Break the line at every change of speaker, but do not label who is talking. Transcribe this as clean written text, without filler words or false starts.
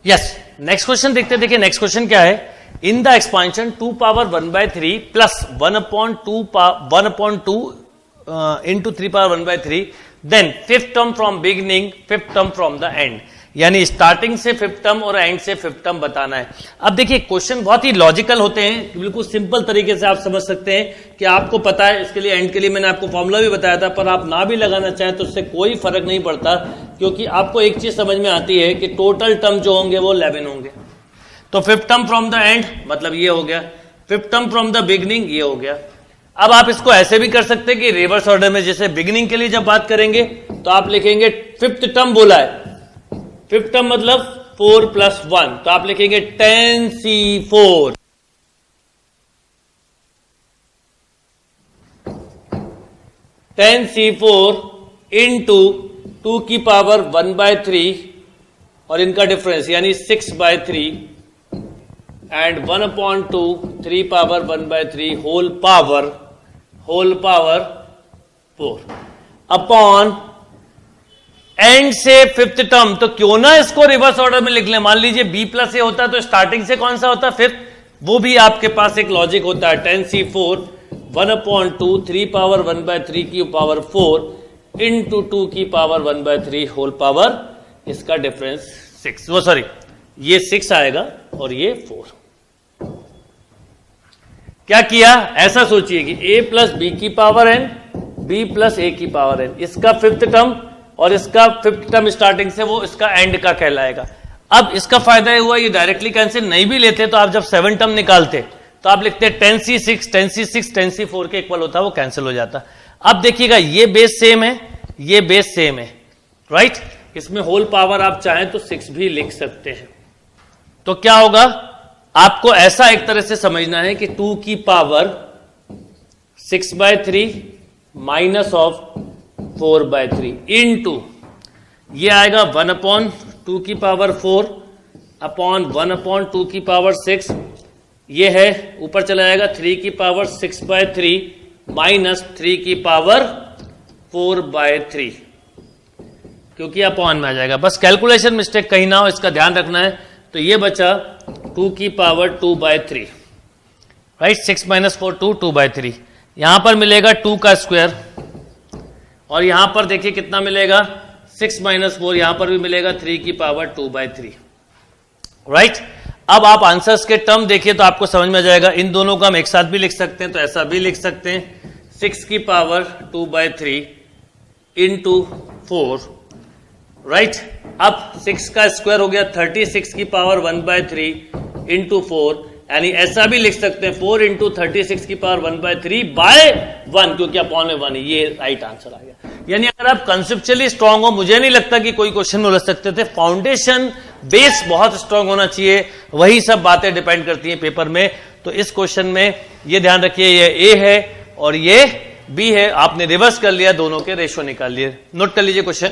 Yes, next question देखते। देखिए next question क्या है। In the expansion 2 power 1/3 plus 1/2 into 3 power 1/3 then fifth term from beginning, fifth term from the end, यानी starting से fifth term और end से fifth term बताना है। अब देखिए क्वेश्चन बहुत ही लॉजिकल होते हैं, बिल्कुल सिंपल तरीके से आप समझ सकते हैं कि आपको पता है इसके लिए एंड के लिए मैंने आपको फॉर्मूला भी बताया था, पर आप ना भी लगाना चाहें तो उससे कोई फर्क नहीं पड़ता, क्योंकि आपको एक चीज समझ में आती है कि टोटल टर्म जो होंगे वो 11 होंगे। तो fifth term from the and मतलब ये हो गया, fifth term from the beginning ये हो गया। अब आप इसको ऐसे भी कर सकते हैं कि रिवर्स ऑर्डर में, जैसे बिगिनिंग के लिए जब बात करेंगे तो आप लिखेंगे फिफ्थ टर्म बोला है, फिफ्थ टर्म मतलब 4 + 1, तो आप लिखेंगे 10c4 इंटू 2 की पावर 1/3 और इनका डिफरेंस यानी 6/3 and 1/2 3 power 1/3 whole power 4 upon end से फिफ्थ टर्म। तो क्यों ना इसको रिवर्स ऑर्डर में लिख लें। मान लीजिए b + a होता तो स्टार्टिंग से कौन सा होता फिफ्थ, वो भी आपके पास एक लॉजिक होता है। 10c4 1/2 3 पावर 1/3 की पावर 4 इंटू 2 की पावर 1/3 होल पावर, इसका डिफरेंस 6, वो सॉरी ये 6 आएगा और ये 4। क्या किया, ऐसा सोचिए कि a + b की पावर n, b + a की पावर n, इसका फिफ्थ टर्म और इसका फिफ्थ टर्म स्टार्टिंग से वो इसका एंड का कहलाएगा। अब इसका फायदा ये हुआ, ये डायरेक्टली कैंसिल नहीं भी लेते तो आप जब 7 टर्म निकालते तो आप लिखते 10c6 10c6 10c4 के इक्वल होता, वो कैंसिल हो जाता। अब देखिएगा ये बेस सेम है, ये बेस सेम है, राइट। इसमें होल पावर आप चाहें तो 6 भी लिख सकते हैं। तो क्या होगा, आपको ऐसा एक तरह से समझना है कि 2 की पावर 6/3 माइनस ऑफ 4/3 इंटू ये आएगा 1/2 की पावर 4 अपॉन 1/2 की पावर 6, ये है ऊपर चला जाएगा 3 की पावर 6/3 माइनस 3 की पावर 4/3, क्योंकि अपॉन में आ जाएगा। बस कैलकुलेशन मिस्टेक कहीं ना हो, इसका ध्यान रखना है। तो ये बचा 2 की पावर 2/3, राइट। 6 - 4 2/3, यहां पर मिलेगा 2 का स्क्वायर और यहां पर देखिए कितना मिलेगा 6 - 4, यहां पर भी मिलेगा 3 की पावर 2/3, राइट। अब आप आंसर्स के टर्म देखिए तो आपको समझ में आ जाएगा। इन दोनों को हम एक साथ भी लिख सकते हैं, तो ऐसा भी लिख सकते हैं 6 की पावर 2/3 इंटू 4, राइट। अब 6 का स्क्वायर हो गया 36 की पावर 1/3 इंटू 4, यानी ऐसा भी लिख सकते हैं 4 इंटू 36 की पावर 1/3/1, क्योंकि अपॉन में 1 है, ये राइट आंसर आ गया। यानी अगर आप कंसेप्चुअली स्ट्रांग हो, मुझे नहीं लगता कि कोई क्वेश्चन में उलझ सकते थे। फाउंडेशन बेस बहुत स्ट्रांग होना चाहिए, वही सब बातें डिपेंड करती हैं पेपर में। तो इस क्वेश्चन में ये ध्यान रखिए, ये ए है और ये बी है, आपने रिवर्स कर लिया, दोनों के रेशो निकाल लिए। नोट कर लीजिए क्वेश्चन।